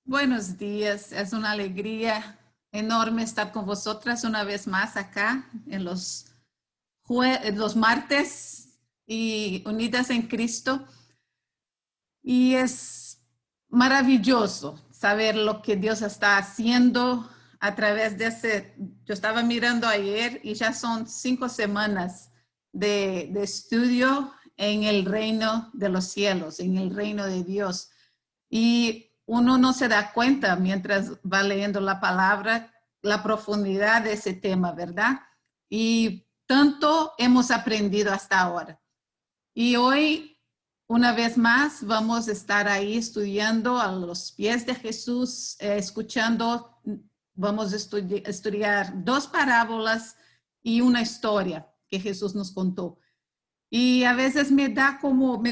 Buenos días, es una alegría enorme estar con vosotras una vez más acá en los martes y unidas en Cristo. Y es maravilloso saber lo que Dios está haciendo a través de yo estaba mirando ayer y ya son 5 semanas de estudio en el reino de los cielos, en el reino de Dios. Y uno no se da cuenta mientras va leyendo la palabra, la profundidad de ese tema, ¿verdad? Y tanto hemos aprendido hasta ahora. Y hoy, una vez más, vamos a estar ahí estudiando a los pies de Jesús, escuchando, vamos a estudiar 2 parábolas y una historia que Jesús nos contó. Y a veces me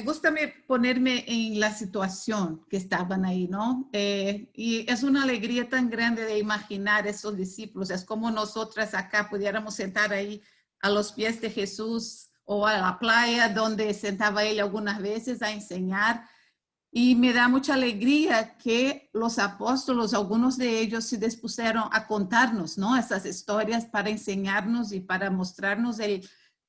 gusta ponerme en la situación que estaban ahí, ¿no? Y es una alegría tan grande de imaginar esos discípulos. Es como nosotras acá pudiéramos sentar ahí a los pies de Jesús o a la playa donde sentaba él algunas veces a enseñar. Y me da mucha alegría que los apóstolos, algunos de ellos se dispusieron a contarnos, ¿no? Esas historias para enseñarnos y para mostrarnos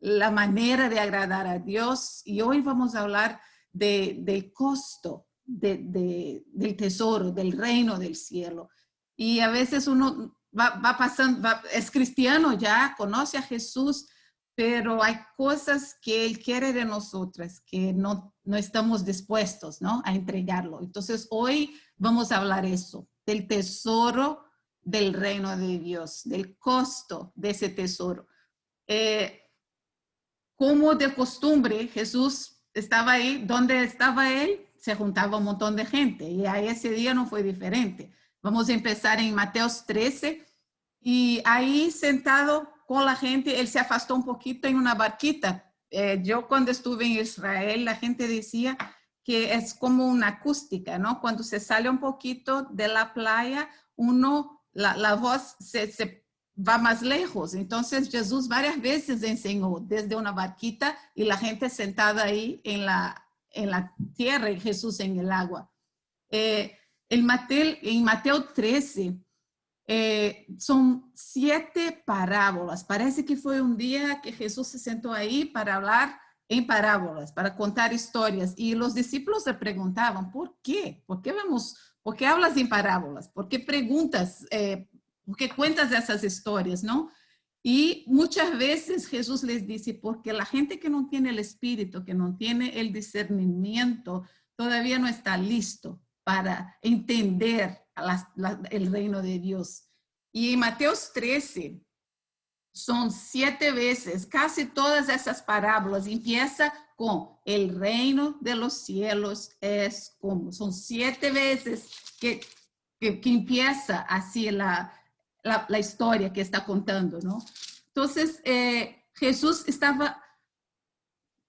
la manera de agradar a Dios. Y hoy vamos a hablar del costo del tesoro, del reino del cielo. Y a veces uno va pasando, es cristiano ya, conoce a Jesús, pero hay cosas que Él quiere de nosotras que no estamos dispuestos, ¿no?, a entregarlo. Entonces, hoy vamos a hablar eso, del tesoro del reino de Dios, del costo de ese tesoro. Como de costumbre, Jesús estaba ahí, donde estaba Él, se juntaba un montón de gente, y a ese día no fue diferente. Vamos a empezar en Mateo 13, y ahí sentado con la gente, él se afastó un poquito en una barquita. Yo cuando estuve en Israel, la gente decía que es como una acústica, ¿no? Cuando se sale un poquito de la playa, la voz se va más lejos. Entonces Jesús varias veces enseñó desde una barquita y la gente sentada ahí en la tierra y Jesús en el agua. En Mateo 13, son 7 parábolas. Parece que fue un día que Jesús se sentó ahí para hablar en parábolas, para contar historias. Y los discípulos le preguntaban, ¿por qué? ¿Por qué hablas en parábolas? ¿Por qué preguntas? ¿Por qué cuentas esas historias? ¿No? Y muchas veces Jesús les dice, porque la gente que no tiene el espíritu, que no tiene el discernimiento, todavía no está listo para entender el reino de Dios. Y en Mateo 13 son 7 veces, casi todas esas parábolas empieza con el reino de los cielos es como. Son 7 veces que empieza así la historia que está contando, ¿no? Entonces, Jesús estaba,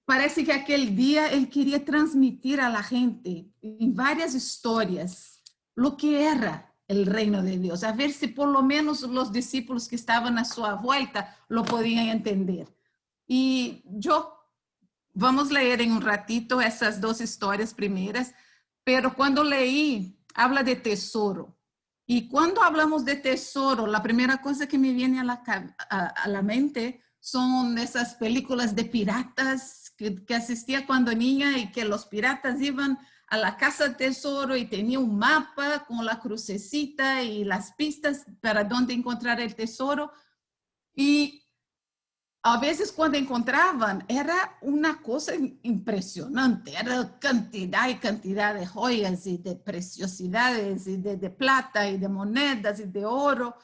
parece que aquel día él quería transmitir a la gente en varias historias lo que era el reino de Dios, a ver si por lo menos los discípulos que estaban a su vuelta lo podían entender. Y vamos a leer en un ratito esas 2 historias primeras, pero cuando leí, habla de tesoro. Y cuando hablamos de tesoro, la primera cosa que me viene a la mente son esas películas de piratas que asistía cuando niña y que los piratas iban a la casa del tesoro y tenía un mapa con la crucecita y las pistas para dónde encontrar el tesoro. Y a veces cuando encontraban era una cosa impresionante, era cantidad y cantidad de joyas y de preciosidades y de plata y de monedas y de oro.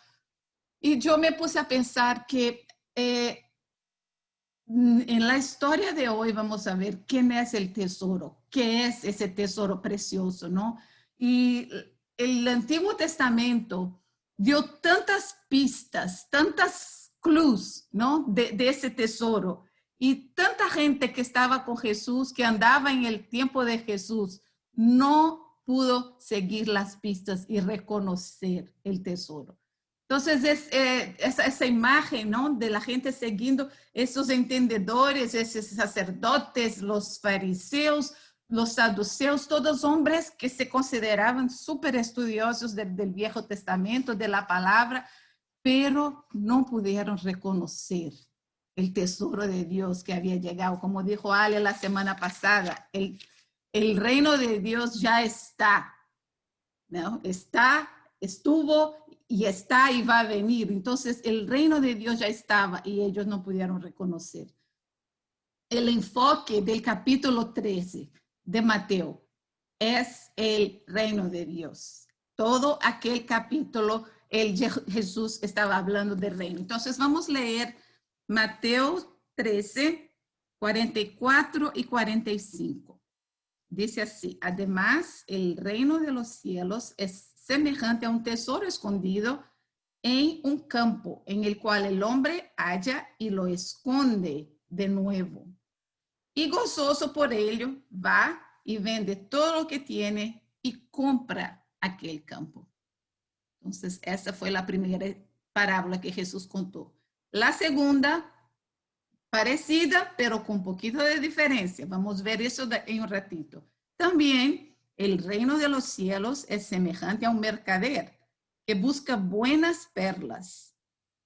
Y yo me puse a pensar que en la historia de hoy vamos a ver quién es el tesoro, qué es ese tesoro precioso, ¿no? Y el Antiguo Testamento dio tantas pistas, tantas clues, ¿no? De ese tesoro. Y tanta gente que estaba con Jesús, que andaba en el tiempo de Jesús, no pudo seguir las pistas y reconocer el tesoro. Entonces, esa imagen, ¿no?, de la gente siguiendo esos entendedores, esos sacerdotes, los fariseos, los saduceos, todos hombres que se consideraban súper estudiosos del Viejo Testamento, de la palabra, pero no pudieron reconocer el tesoro de Dios que había llegado. Como dijo Ale la semana pasada, el reino de Dios ya está, ¿no? Está, estuvo y está y va a venir. Entonces el reino de Dios ya estaba y ellos no pudieron reconocer. El enfoque del capítulo 13 de Mateo es el reino de Dios. Todo aquel capítulo, Jesús estaba hablando del reino. Entonces vamos a leer Mateo 13, 44 y 45. Dice así: además, el reino de los cielos es semejante a un tesoro escondido en un campo, en el cual el hombre halla y lo esconde de nuevo. Y gozoso por ello, va y vende todo lo que tiene y compra aquel campo. Entonces, esa fue la primera parábola que Jesús contó. La segunda, parecida, pero con un poquito de diferencia. Vamos a ver eso en un ratito. También, el reino de los cielos es semejante a un mercader que busca buenas perlas,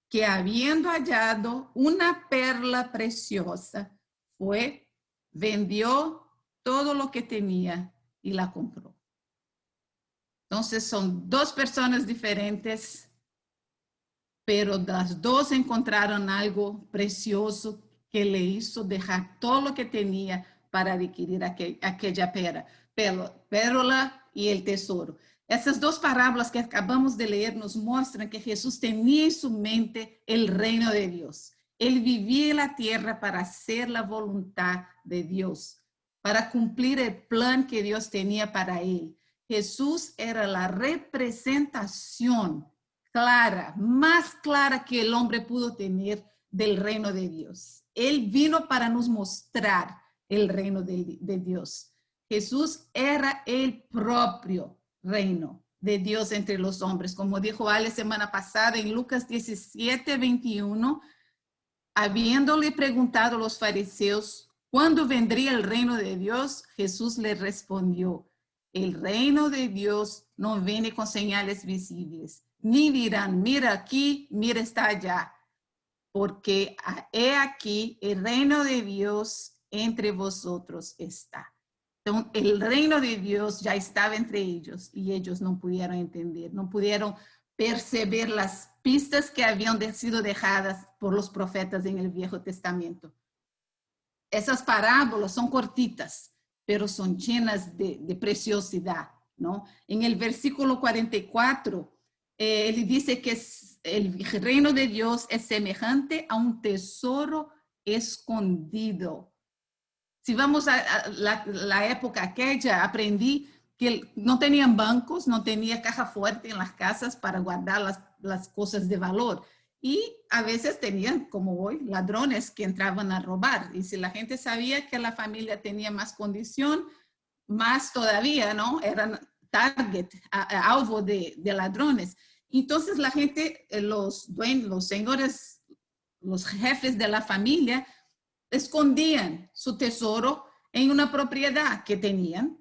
que habiendo hallado una perla preciosa, vendió todo lo que tenía y la compró. Entonces son dos personas diferentes, pero las dos encontraron algo precioso que le hizo dejar todo lo que tenía para adquirir aquella pérola y el tesoro. Essas duas parábolas que acabamos de ler nos mostram que Jesús tenía en su mente el reino de Dios. Él vivía en la tierra para hacer la voluntad de Dios, para cumplir el plan que Dios tenía para él. Jesús era la representación clara, más clara que el hombre pudo tener del reino de Dios. Él vino para nos mostrar el reino de Dios. Jesús era el propio reino de Dios entre los hombres. Como dijo Ale semana pasada en Lucas 17, 21, habiéndole preguntado a los fariseos cuándo vendría el reino de Dios, Jesús le respondió: el reino de Dios no viene con señales visibles, ni dirán, mira aquí, mira está allá, porque he aquí el reino de Dios entre vosotros está. Entonces, el reino de Dios ya estaba entre ellos y ellos no pudieron entender, no pudieron percibir las pistas que habían sido dejadas por los profetas en el Viejo Testamento. Esas parábolas son cortitas, pero son llenas de preciosidad, ¿no? En el versículo 44, él dice que el reino de Dios es semejante a un tesoro escondido. Si vamos a la época aquella, aprendí que no tenían bancos, no tenía caja fuerte en las casas para guardar las cosas de valor. Y a veces tenían, como hoy, ladrones que entraban a robar. Y si la gente sabía que la familia tenía más condición, más todavía, ¿no? Eran target, alvo de ladrones. Entonces la gente, los dueños, los señores, los jefes de la familia, escondían su tesoro en una propiedad que tenían.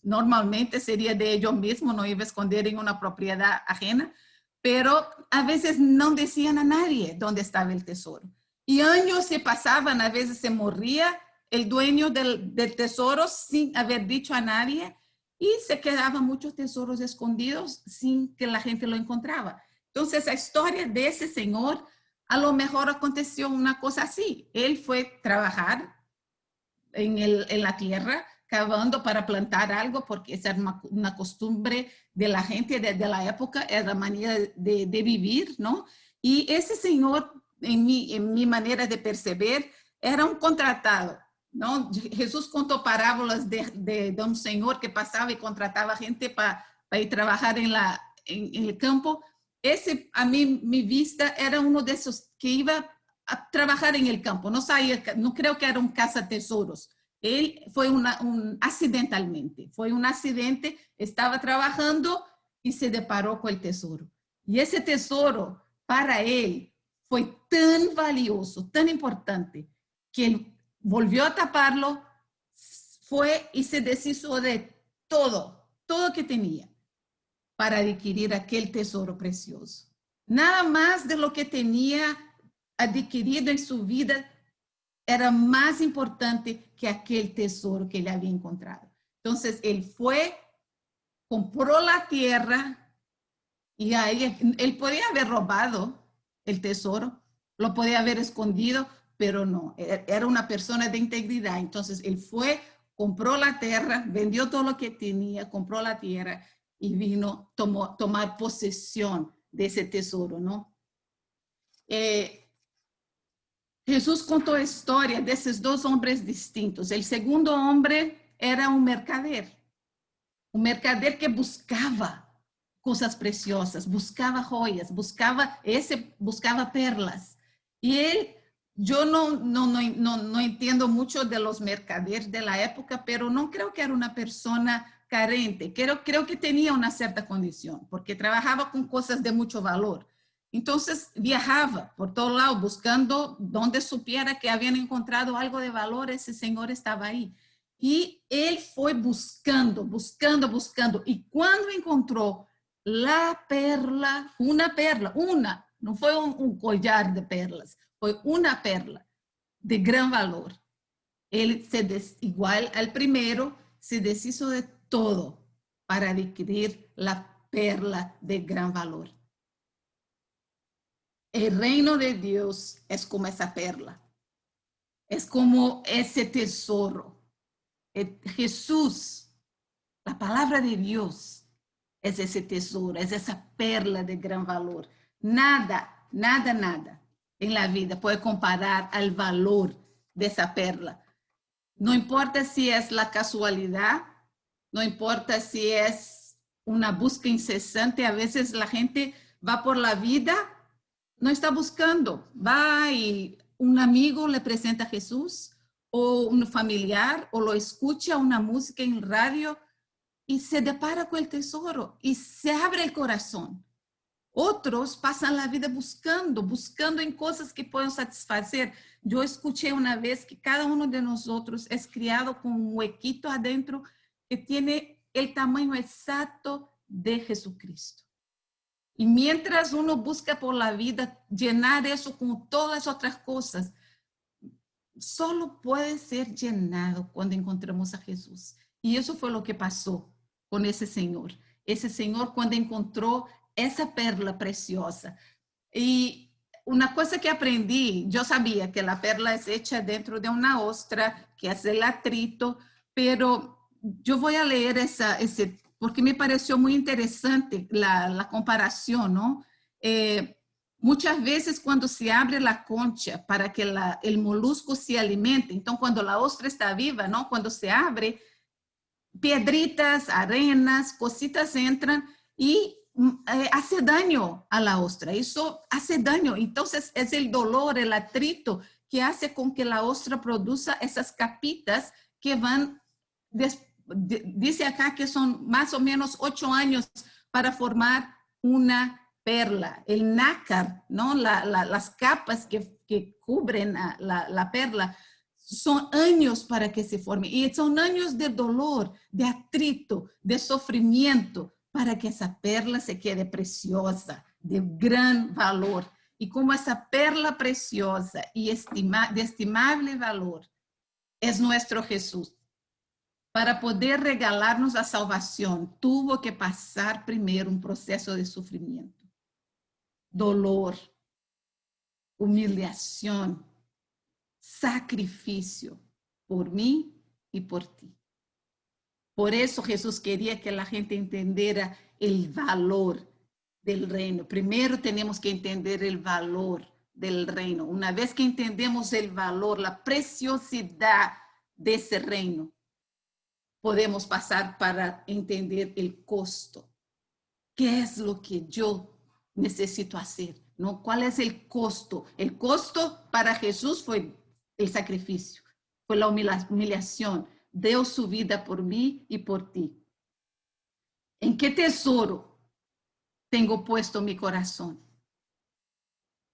Normalmente sería de ellos mismos, no iba a esconder en una propiedad ajena, pero a veces no decían a nadie dónde estaba el tesoro. Y años se pasaban, a veces se moría el dueño del tesoro sin haber dicho a nadie y se quedaban muchos tesoros escondidos sin que la gente lo encontraba. Entonces, la historia de ese señor, a lo mejor aconteció una cosa así. Él fue trabajar en la tierra, cavando para plantar algo, porque esa era una costumbre de la gente de la época, era la manera de vivir, ¿no? Y ese señor, en mi manera de percibir, era un contratado, ¿no? Jesús contó parábolas de un señor que pasaba y contrataba gente para ir a trabajar en el campo. Ese, a mí, mi vista, era uno de esos que iba a trabajar en el campo, no creo que era un cazatesoros. Él fue accidentalmente, fue un accidente, estaba trabajando y se deparó con el tesoro. Y ese tesoro para él fue tan valioso, tan importante, que él volvió a taparlo, fue y se deshizo de todo que tenía para adquirir aquel tesoro precioso. Nada más de lo que tenía adquirido en su vida era más importante que aquel tesoro que él había encontrado. Entonces, él fue, compró la tierra y ahí él podía haber robado el tesoro, lo podía haber escondido, pero no, era una persona de integridad. Entonces, él fue, compró la tierra, vendió todo lo que tenía, compró la tierra y vino tomar posesión de ese tesoro, ¿no? Jesús contó historia de esos dos hombres distintos. El segundo hombre era un mercader que buscaba cosas preciosas, buscaba joyas, buscaba perlas. Y él, yo no entiendo mucho de los mercaderes de la época, pero no creo que era una persona carente. Creo que tenía una cierta condición, porque trabajaba con cosas de mucho valor. Entonces viajaba por todo lado buscando donde supiera que habían encontrado algo de valor, ese señor estaba ahí. Y él fue buscando. Y cuando encontró la perla, no fue un collar de perlas, fue una perla de gran valor. Él igual al primero, se deshizo de todo para adquirir la perla de gran valor. El reino de Dios es como esa perla, es como ese tesoro. Jesús, la palabra de Dios, es ese tesoro, es esa perla de gran valor. Nada en la vida puede comparar al valor de esa perla. No importa si es la casualidad, no importa si es una búsqueda incesante. A veces la gente va por la vida, no está buscando, va y un amigo le presenta a Jesús, o un familiar, o lo escucha una música en radio y se depara con el tesoro y se abre el corazón. Otros pasan la vida buscando en cosas que puedan satisfacer. Yo escuché una vez que cada uno de nosotros es criado con un huequito adentro que tiene el tamaño exacto de Jesucristo. Y mientras uno busca por la vida llenar eso con todas las otras cosas, solo puede ser llenado cuando encontramos a Jesús. Y eso fue lo que pasó con ese señor. Ese señor cuando encontró esa perla preciosa. Y una cosa que aprendí, yo sabía que la perla es hecha dentro de una ostra, que es el atrito, pero yo voy a leer ese, porque me pareció muy interesante la comparación, ¿no? Muchas veces cuando se abre la concha para que el molusco se alimente, entonces cuando la ostra está viva, ¿no? Cuando se abre, piedritas, arenas, cositas entran y hace daño a la ostra. Eso hace daño. Entonces es el dolor, el atrito que hace con que la ostra produzca esas capitas que van, dice acá que son más o menos 8 años para formar una perla. El nácar, ¿no? Las capas que cubren la perla son años para que se forme. Y son años de dolor, de atrito, de sufrimiento, para que esa perla se quede preciosa, de gran valor. Y como esa perla preciosa y de estimable valor es nuestro Jesús, para poder regalarnos la salvación, tuvo que pasar primero un proceso de sufrimiento, dolor, humillación, sacrificio por mí y por ti. Por eso Jesús quería que la gente entendiera el valor del reino. Primero tenemos que entender el valor del reino. Una vez que entendemos el valor, la preciosidad de ese reino, podemos pasar para entender el costo. ¿Qué es lo que yo necesito hacer? ¿No? ¿Cuál es el costo? El costo para Jesús fue el sacrificio, fue la humillación. Dio su vida por mí y por ti. ¿En qué tesoro tengo puesto mi corazón?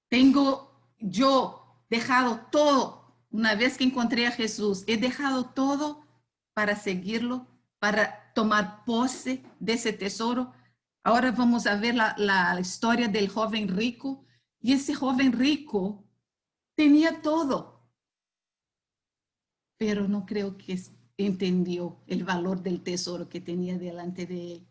Tengo yo dejado todo. Una vez que encontré a Jesús, he dejado todo para seguirlo, para tomar pose de ese tesoro. Ahora vamos a ver la historia del joven rico. Y ese joven rico tenía todo, pero no creo que entendió el valor del tesoro que tenía delante de él.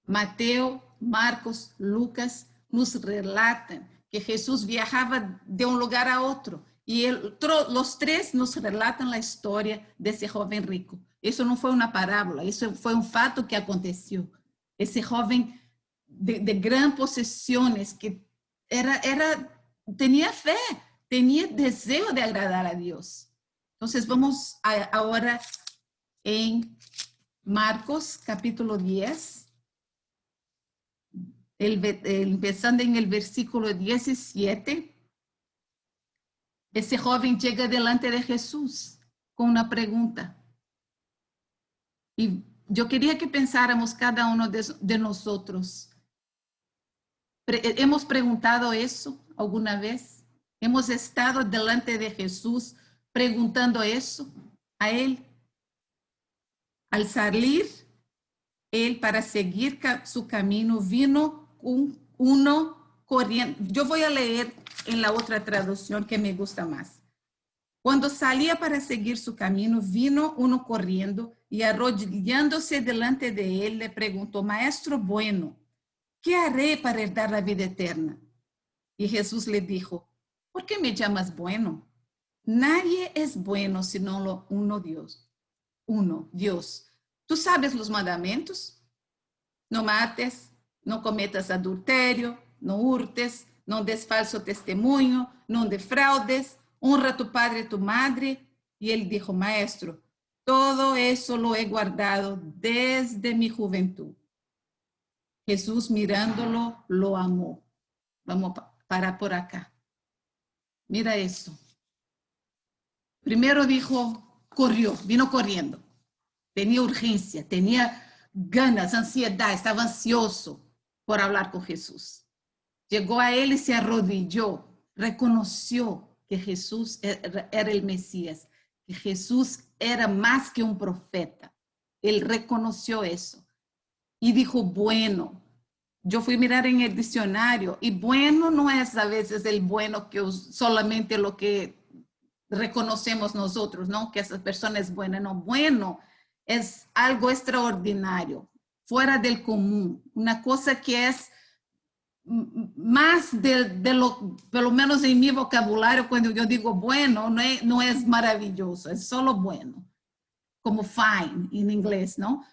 Mateo, Marcos, Lucas nos relatan que Jesús viajaba de un lugar a otro y los tres nos relatan la historia de ese joven rico. Eso no fue una parábola, eso fue un fato que aconteció. Ese joven de gran posesiones que tenía fe, tenía deseo de agradar a Dios. Entonces vamos ahora en Marcos capítulo 10, empezando en el versículo 17. Ese joven llega delante de Jesús con una pregunta. Y yo quería que pensáramos cada uno de nosotros. ¿Hemos preguntado eso alguna vez? ¿Hemos estado delante de Jesús preguntando eso a Él? Al salir, Él para seguir su camino vino uno corriendo. Yo voy a leer en la otra traducción que me gusta más. Cuando salía para seguir su camino, vino uno corriendo y arrodillándose delante de él le preguntó, Maestro bueno, ¿qué haré para heredar la vida eterna? Y Jesús le dijo, ¿por qué me llamas bueno? Nadie es bueno sino uno Dios. Uno, Dios. ¿Tú sabes los mandamientos? No mates, no cometas adulterio, no hurtes, no des falso testemunho, no defraudes, honra a tu padre y tu madre. Y él dijo, Maestro, todo eso lo he guardado desde mi juventud. Jesús mirándolo, lo amó. Vamos a parar por acá. Mira eso. Primero dijo, corrió, vino corriendo. Tenía urgencia, tenía ganas, ansiedad, estaba ansioso por hablar con Jesús. Llegó a él y se arrodilló, reconoció que Jesús era el Mesías, que Jesús era más que un profeta. Él reconoció eso y dijo, bueno. Yo fui a mirar en el diccionario y bueno no es a veces el bueno que solamente lo que reconocemos nosotros, ¿no? Que esa persona es buena, no, bueno es algo extraordinario, fuera del común, una cosa que es más de lo, pelo menos en mi vocabulario, cuando yo digo bueno, no es maravilloso, es solo bueno, como fine en inglés, ¿no?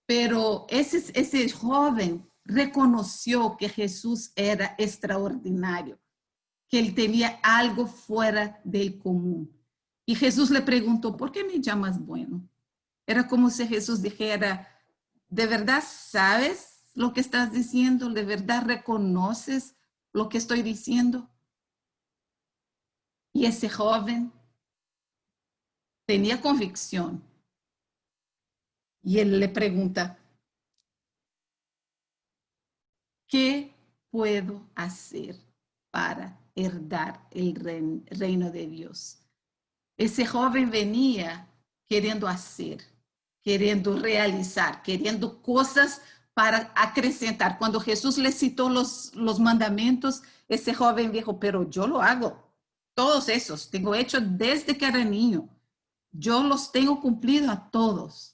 Pero ese joven reconoció que Jesús era extraordinario, que él tenía algo fuera del común. Y Jesús le preguntó, ¿por qué me llamas bueno? Era como si Jesús dijera, ¿de verdad sabes lo que estás diciendo? ¿De verdad reconoces lo que estoy diciendo? Y ese joven tenía convicción. Y él le pregunta, ¿qué puedo hacer para heredar el reino de Dios? Ese joven venía queriendo hacer, queriendo realizar, queriendo cosas para acrescentar. Cuando Jesús le citó los mandamientos, ese joven dijo, pero yo lo hago. Todos esos tengo hecho desde que era niño. Yo los tengo cumplido a todos.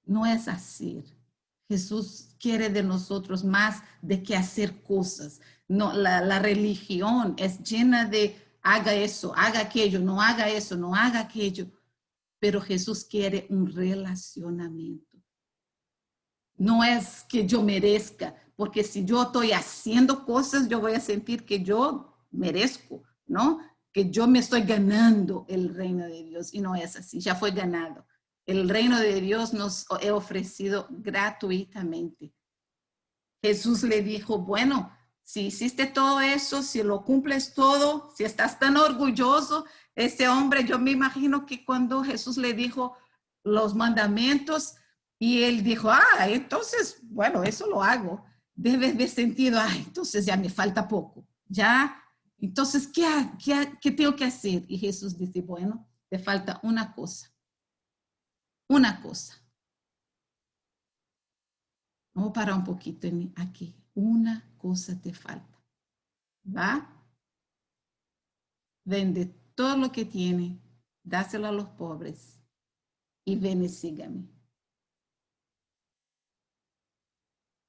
No es así. Jesús quiere de nosotros más de que hacer cosas. No, la religión es llena de haga eso, haga aquello, no haga eso, no haga aquello. Pero Jesús quiere un relacionamiento. No es que yo merezca, porque si yo estoy haciendo cosas, yo voy a sentir que yo merezco, ¿no? Que yo me estoy ganando el reino de Dios y no es así, ya fue ganado. El reino de Dios nos he ofrecido gratuitamente. Jesús le dijo, bueno, si hiciste todo eso, si lo cumples todo, si estás tan orgulloso, ese hombre, yo me imagino que cuando Jesús le dijo los mandamientos y él dijo, entonces, bueno, eso lo hago. Debe haber sentido, entonces ya me falta poco, ya, entonces, ¿qué tengo que hacer? Y Jesús dice, bueno, te falta una cosa. Una cosa. Vamos a parar un poquito aquí. Una cosa te falta. Va, vende todo lo que tiene, dáselo a los pobres y ven y sígame.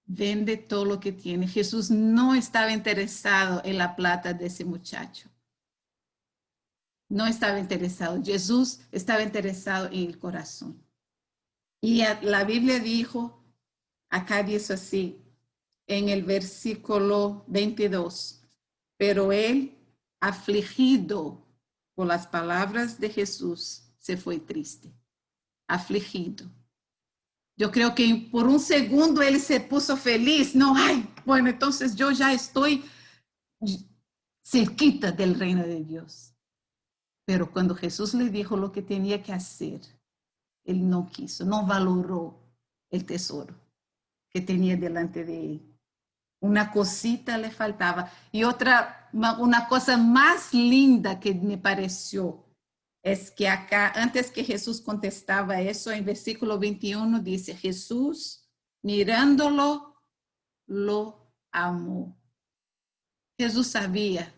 Vende todo lo que tiene. Jesús no estaba interesado en la plata de ese muchacho. No estaba interesado. Jesús estaba interesado en el corazón. Y la Biblia dijo, acá dice así, en el versículo 22, pero él, afligido por las palabras de Jesús, se fue triste. Afligido. Yo creo que por un segundo él se puso feliz. No, ay, bueno, entonces yo ya estoy cerquita del reino de Dios. Pero cuando Jesús le dijo lo que tenía que hacer, él no quiso, no valoró el tesoro que tenía delante de él. Una cosita le faltaba. Y otra, una cosa más linda que me pareció es que acá, antes que Jesús contestaba eso, en versículo 21 dice, Jesús, mirándolo, lo amó. Jesús sabía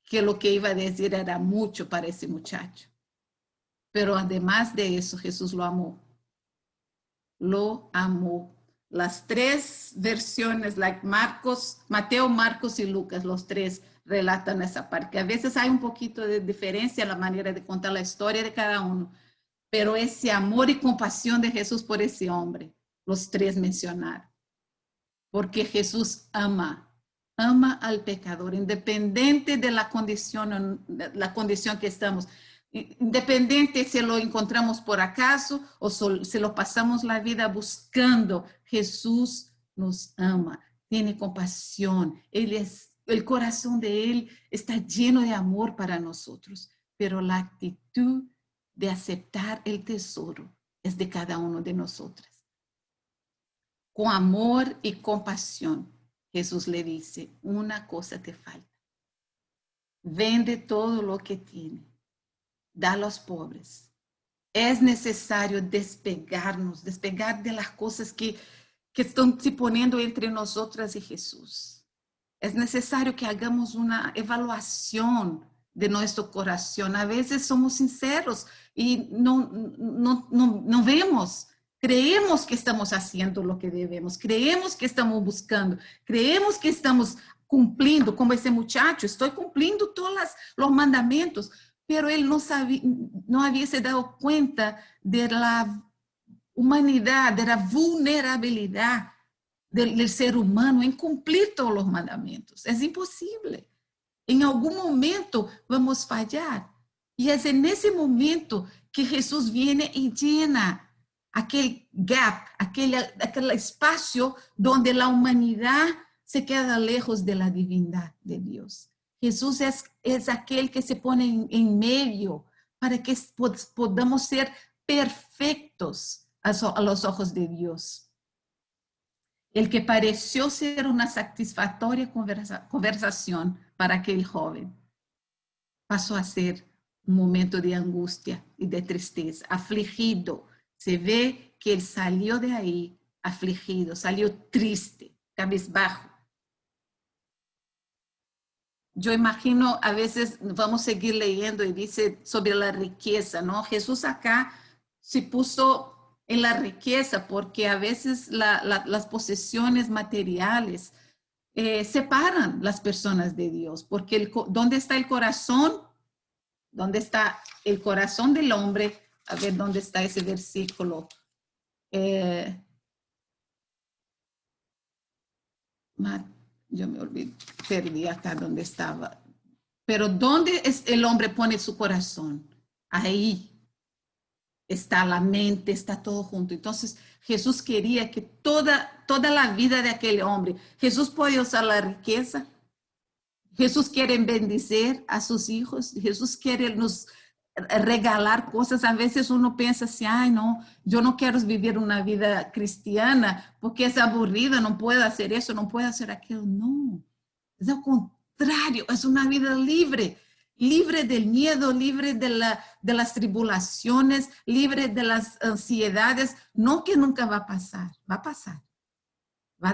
que lo que iba a decir era mucho para ese muchacho. Pero además de eso, Jesús lo amó. Lo amó. Las tres versiones, like Marcos, Mateo, Marcos y Lucas, los tres relatan esa parte. A veces hay un poquito de diferencia en la manera de contar la historia de cada uno, pero ese amor y compasión de Jesús por ese hombre, los tres mencionaron. Porque Jesús ama al pecador, independiente de la condición que estamos. Independiente si lo encontramos por acaso o si lo pasamos la vida buscando, Jesús nos ama, tiene compasión. El corazón de Él está lleno de amor para nosotros, pero la actitud de aceptar el tesoro es de cada uno de nosotros. Con amor y compasión, Jesús le dice, una cosa te falta. Vende todo lo que tiene, da a los pobres. Es necesario despegar de las cosas que están se poniendo entre nosotras y Jesús. Es necesario que hagamos una evaluación de nuestro corazón. A veces somos sinceros y no vemos. Creemos que estamos haciendo lo que debemos, creemos que estamos buscando, creemos que estamos cumpliendo, como ese muchacho, estoy cumpliendo todos los mandamientos, pero él no había se dado cuenta de la humanidad, de la vulnerabilidad del ser humano en cumplir todos los mandamientos. Es imposible. En algún momento vamos a fallar. Y es en ese momento que Jesús viene y llena aquel gap, aquel espacio donde la humanidad se queda lejos de la divinidad de Dios. Jesús es aquel que se pone en medio para que podamos ser perfectos a los ojos de Dios. El que pareció ser una satisfactoria conversación para aquel joven pasó a ser un momento de angustia y de tristeza, afligido. Se ve que él salió de ahí afligido, salió triste, cabizbajo. Yo imagino, a veces vamos a seguir leyendo y dice sobre la riqueza, ¿no? Jesús acá se puso en la riqueza porque a veces las posesiones materiales separan las personas de Dios, porque ¿dónde está el corazón? ¿Dónde está el corazón del hombre? A ver, ¿dónde está ese versículo? Yo me olvidé, perdí acá donde estaba. Pero ¿dónde el hombre pone su corazón? Ahí está la mente, está todo junto. Entonces Jesús quería que toda la vida de aquel hombre, Jesús puede usar la riqueza, Jesús quiere bendecir a sus hijos, Jesús quiere nos regalar cosas. A veces uno piensa así, ay no, yo no quiero vivir una vida cristiana porque es aburrida, no puedo hacer eso, no puedo hacer aquello. No, es al contrario, es una vida libre. libre del miedo, libre de las tribulaciones, libre de las ansiedades. No que nunca va a pasar, va a pasar.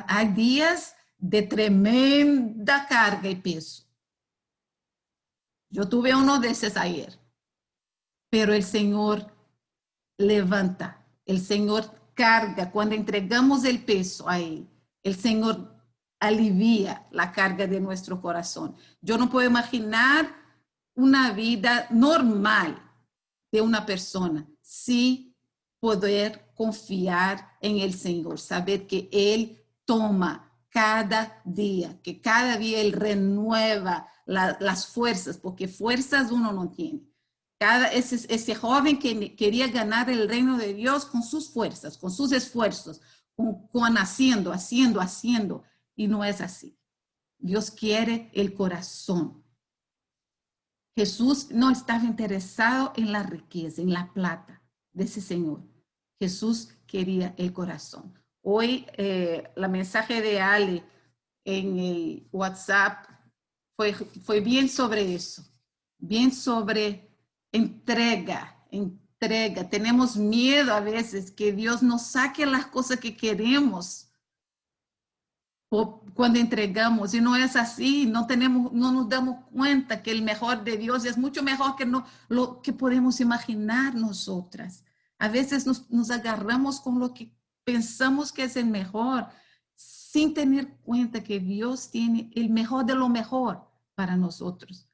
Hay días de tremenda carga y peso. Yo tuve uno de esos ayer, pero el Señor levanta, el Señor carga. Cuando entregamos el peso a Él, el Señor alivia la carga de nuestro corazón. Yo no puedo imaginar una vida normal de una persona sin poder confiar en el Señor, saber que Él toma cada día, que cada día Él renueva las fuerzas, porque fuerzas uno no tiene. Ese joven que quería ganar el reino de Dios con sus fuerzas, con sus esfuerzos, con haciendo, y no es así. Dios quiere el corazón. Jesús no estaba interesado en la riqueza, en la plata de ese Señor. Jesús quería el corazón. Hoy la mensaje de Ale en el WhatsApp fue bien sobre eso, bien sobre entrega. Tenemos miedo a veces que Dios nos saque las cosas que queremos cuando entregamos, y no es así. No nos damos cuenta que el mejor de Dios es mucho mejor que lo que podemos imaginar nosotras. A veces nos agarramos con lo que pensamos que es el mejor, sin tener cuenta que Dios tiene el mejor de lo mejor para nosotros.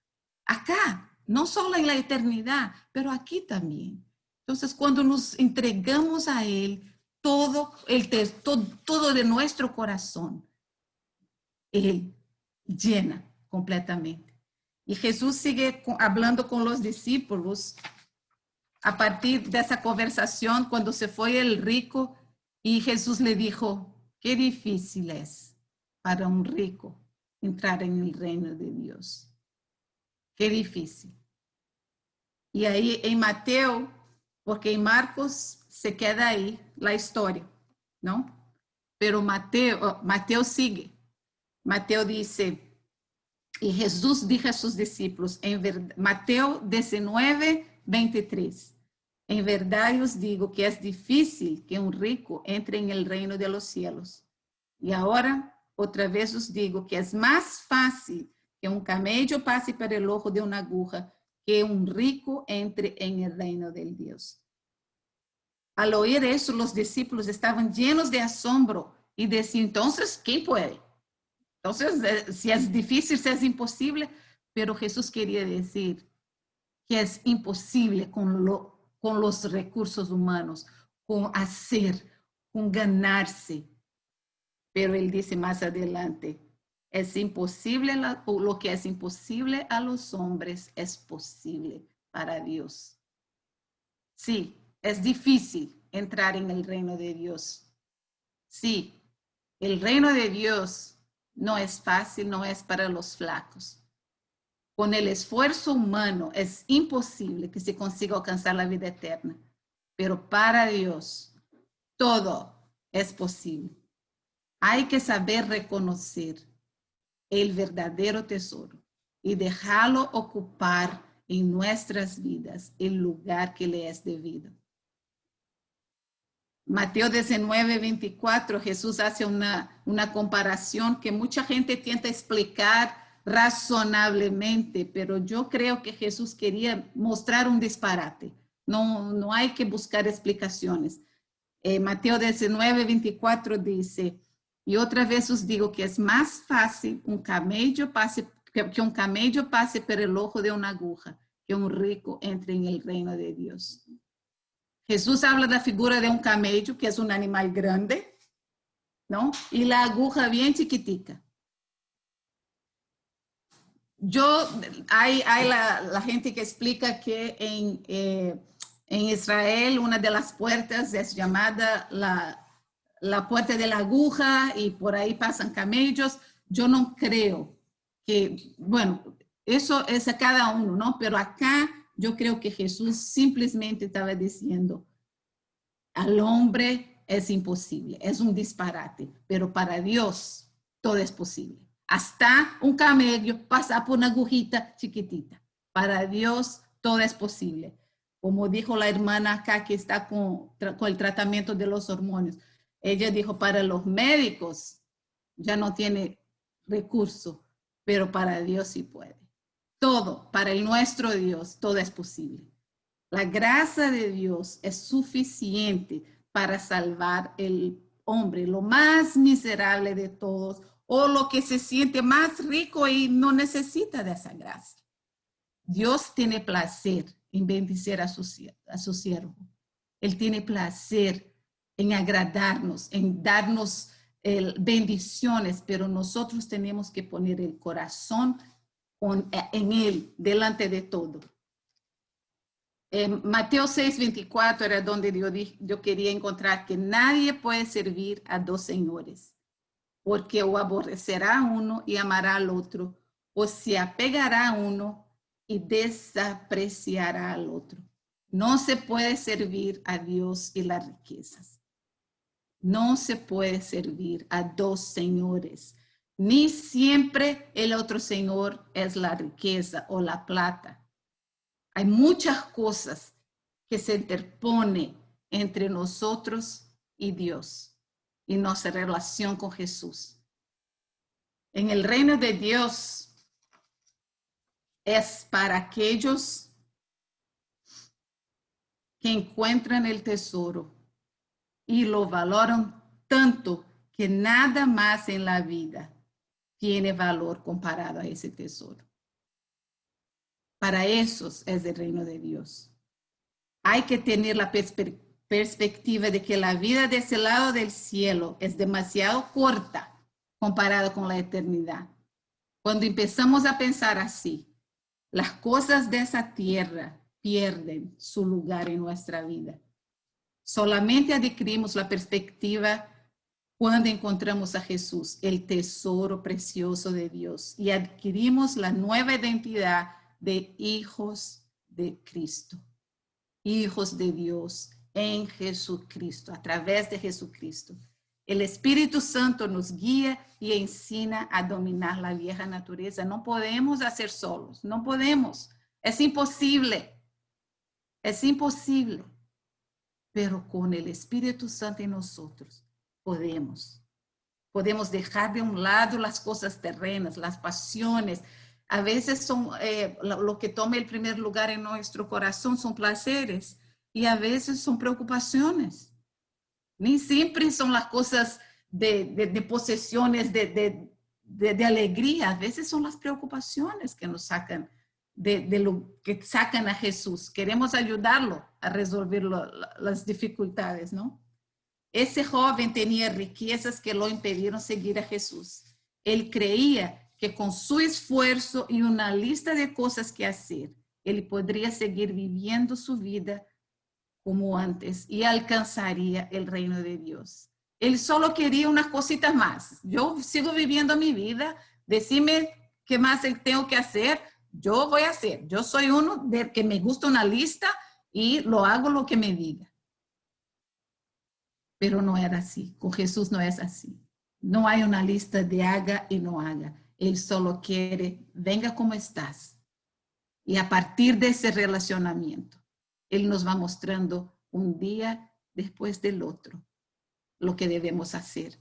Acá, no solo en la eternidad, pero aquí también. Entonces, cuando nos entregamos a Él, todo de nuestro corazón, Él llena completamente. Y Jesús sigue hablando con los discípulos a partir de esa conversación cuando se fue el rico, y Jesús le dijo, qué difícil es para un rico entrar en el reino de Dios. Qué difícil. Y ahí en Mateo, porque en Marcos se queda ahí la historia, ¿no? Pero Mateo sigue. Mateo dice, y Jesús dijo a sus discípulos, Mateo 19, 23, en verdad os digo que es difícil que un rico entre en el reino de los cielos. Y ahora, otra vez os digo que es más fácil que un camello pase por el ojo de una aguja que un rico entre en el reino del Dios. Al oír eso, los discípulos estaban llenos de asombro y decían, entonces, ¿quién puede? Entonces, si es difícil, si es imposible, pero Jesús quería decir que es imposible con los recursos humanos, con hacer, con ganarse. Pero él dice más adelante, es imposible, lo que es imposible a los hombres es posible para Dios. Sí, es difícil entrar en el reino de Dios. Sí, el reino de Dios no es fácil, no es para los flacos. Con el esfuerzo humano es imposible que se consiga alcanzar la vida eterna, pero para Dios todo es posible. Hay que saber reconocer el verdadero tesoro y dejarlo ocupar en nuestras vidas el lugar que le es debido. Mateo 19, 24, Jesús hace una comparación que mucha gente intenta explicar razonablemente, pero yo creo que Jesús quería mostrar un disparate. No hay que buscar explicaciones. Mateo 19, 24 dice, y otra vez os digo que es más fácil que un camello pase por el ojo de una aguja que un rico entre en el reino de Dios. Jesús habla de la figura de un camello, que es un animal grande, ¿no? Y la aguja bien chiquitica. Hay la gente que explica que en Israel una de las puertas es llamada la puerta de la aguja y por ahí pasan camellos. Yo no creo que, bueno, eso es a cada uno, ¿no? Pero acá yo creo que Jesús simplemente estaba diciendo, al hombre es imposible, es un disparate, pero para Dios todo es posible. Hasta un camello pasar por una agujita chiquitita. Para Dios todo es posible. Como dijo la hermana acá que está con el tratamiento de los hormonas. Ella dijo, para los médicos ya no tiene recurso, pero para Dios sí puede. Todo, para el nuestro Dios, todo es posible. La gracia de Dios es suficiente para salvar el hombre, lo más miserable de todos, o lo que se siente más rico y no necesita de esa gracia. Dios tiene placer en bendecir a su siervo. Él tiene placer en agradarnos, en darnos bendiciones, pero nosotros tenemos que poner el corazón en Él, delante de todo. Mateo 6:24 era donde yo quería encontrar que nadie puede servir a dos señores, porque o aborrecerá a uno y amará al otro, o se apegará a uno y desapreciará al otro. No se puede servir a Dios y las riquezas. No se puede servir a dos señores. Ni siempre el otro señor es la riqueza o la plata. Hay muchas cosas que se interponen entre nosotros y Dios y nuestra relación con Jesús. En el reino de Dios es para aquellos que encuentran el tesoro y lo valoran tanto que nada más en la vida tiene valor comparado a ese tesoro. Para esos es el reino de Dios. Hay que tener la perspectiva de que la vida de ese lado del cielo es demasiado corta comparado con la eternidad. Cuando empezamos a pensar así, las cosas de esa tierra pierden su lugar en nuestra vida. Solamente adquirimos la perspectiva cuando encontramos a Jesús, el tesoro precioso de Dios, y adquirimos la nueva identidad de hijos de Cristo, hijos de Dios en Jesucristo, a través de Jesucristo. El Espíritu Santo nos guía y enseña a dominar la vieja naturaleza. No podemos hacer solos, no podemos. Es imposible. Es imposible. Pero con el Espíritu Santo en nosotros podemos. Podemos dejar de un lado las cosas terrenas, las pasiones. A veces son lo que toma el primer lugar en nuestro corazón son placeres y a veces son preocupaciones. Ni siempre son las cosas de posesiones, de alegría. A veces son las preocupaciones que nos sacan de lo que sacan a Jesús. Queremos ayudarlo a resolver las dificultades, ¿no? Ese joven tenía riquezas que lo impidieron seguir a Jesús. Él creía que con su esfuerzo y una lista de cosas que hacer, él podría seguir viviendo su vida como antes y alcanzaría el reino de Dios. Él solo quería unas cositas más. Yo sigo viviendo mi vida. Decime qué más tengo que hacer. Yo voy a hacer. Yo soy uno de que me gusta una lista y lo hago lo que me diga. Pero no era así. Con Jesús no es así. No hay una lista de haga y no haga. Él solo quiere, venga como estás. Y a partir de ese relacionamiento, Él nos va mostrando un día después del otro lo que debemos hacer.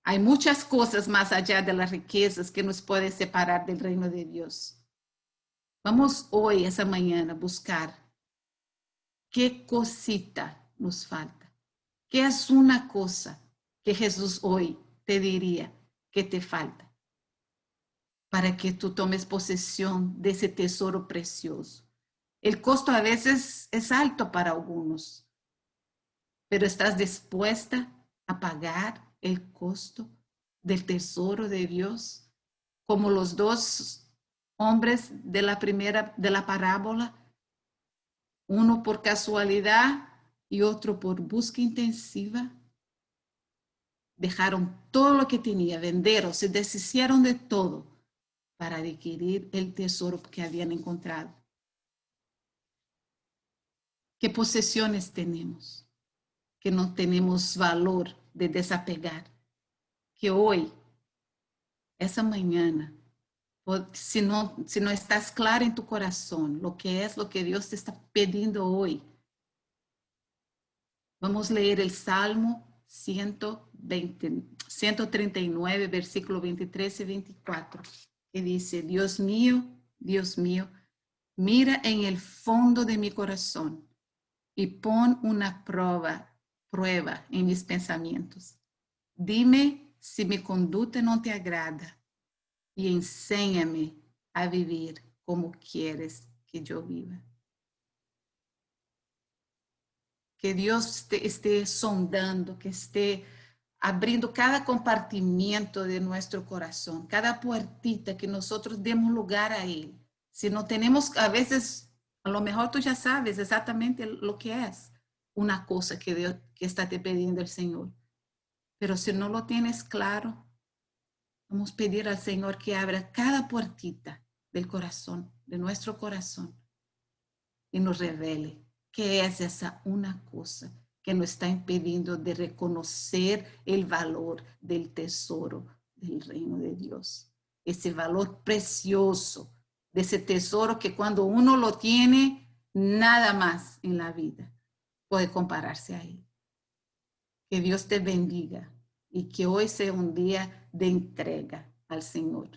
Hay muchas cosas más allá de las riquezas que nos pueden separar del reino de Dios. Vamos hoy, esa mañana, a buscar qué cosita nos falta. ¿Qué es una cosa que Jesús hoy te diría que te falta para que tú tomes posesión de ese tesoro precioso? El costo a veces es alto para algunos, pero ¿estás dispuesta a pagar el costo del tesoro de Dios? Como los dos hombres de la parábola, uno por casualidad y otro por búsqueda intensiva. Dejaron todo lo que tenía, vendieron, se deshicieron de todo para adquirir el tesoro que habían encontrado. ¿Qué posesiones tenemos que no tenemos valor de desapegar? Que hoy, esa mañana, O si no estás claro en tu corazón lo que es lo que Dios te está pidiendo hoy, vamos a leer el Salmo 139, versículo 23 y 24, que dice, Dios mío, mira en el fondo de mi corazón y pon una prueba en mis pensamientos. Dime si mi conducta no te agrada y enséñame a vivir como quieres que yo viva. Que Dios esté sondando, que esté abriendo cada compartimiento de nuestro corazón, cada puertita, que nosotros demos lugar a Él. Si no tenemos, a veces, a lo mejor tú ya sabes exactamente lo que es una cosa que Dios que está te pidiendo el Señor. Pero si no lo tienes claro, vamos a pedir al Señor que abra cada puertita del corazón, de nuestro corazón, y nos revele qué es esa una cosa que nos está impidiendo de reconocer el valor del tesoro del reino de Dios. Ese valor precioso, de ese tesoro que cuando uno lo tiene, nada más en la vida puede compararse a él. Que Dios te bendiga y que hoy sea un día de entrega al Señor.